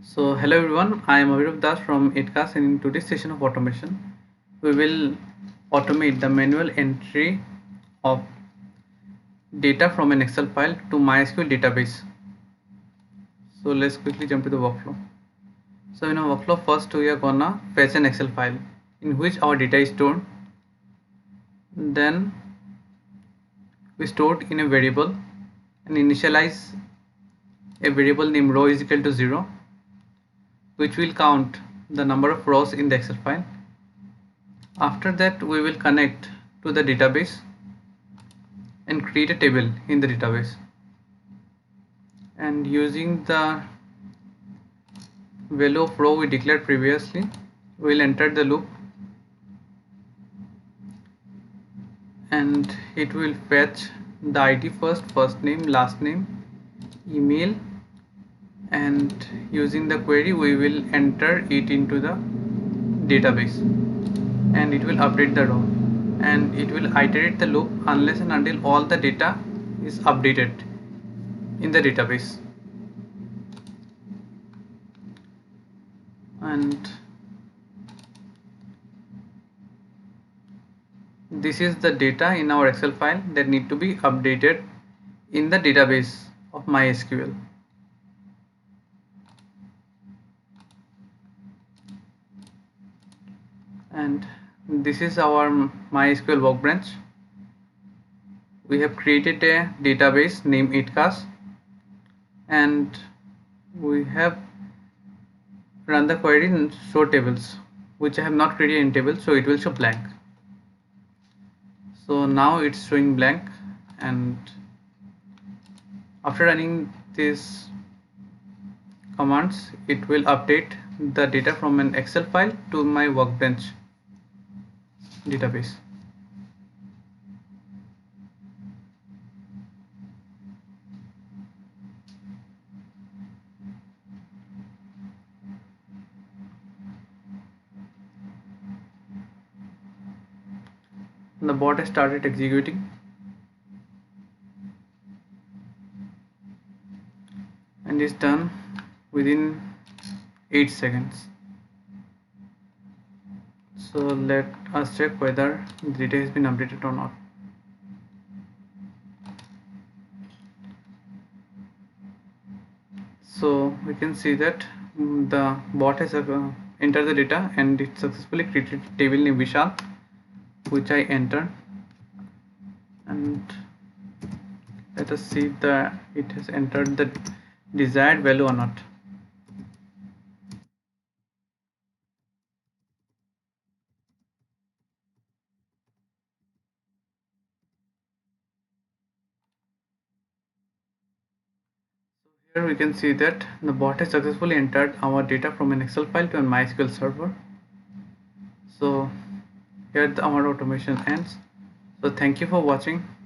So hello everyone, I am Avirup Das from 8cast, and in today's session of automation, we will automate the manual entry of data from an Excel file to MySQL database. So let's quickly jump to the workflow. So in our workflow, first we are gonna fetch an Excel file in which our data is stored. Then we store it in a variable and initialize a variable named row is equal to 0, which will count the number of rows in the Excel file. After that, we will connect to the database and create a table in the database, and using the value of row we declared previously, we will enter the loop and it will fetch the ID first name, last name, email, and using the query we will enter it into the database and it will update the row, and it will iterate the loop unless and until all the data is updated in the database. And this is the data in our Excel file that need to be updated in the database of MySQL. And this is our MySQL workbench. We have created a database named 8cast and we have run the query in show tables, which I have not created in table, so it will show blank. So now it's showing blank, and after running these commands it will update the data from an Excel file to my workbench database. The bot has started executing and is done within 8 seconds. So let us check whether the data has been updated or not. So we can see that the bot has entered the data and it successfully created a table named Vishal, which I entered, and let us see that it has entered the desired value or not. Here we can see that the bot has successfully entered our data from an Excel file to a MySQL server. So here our automation ends. So thank you for watching.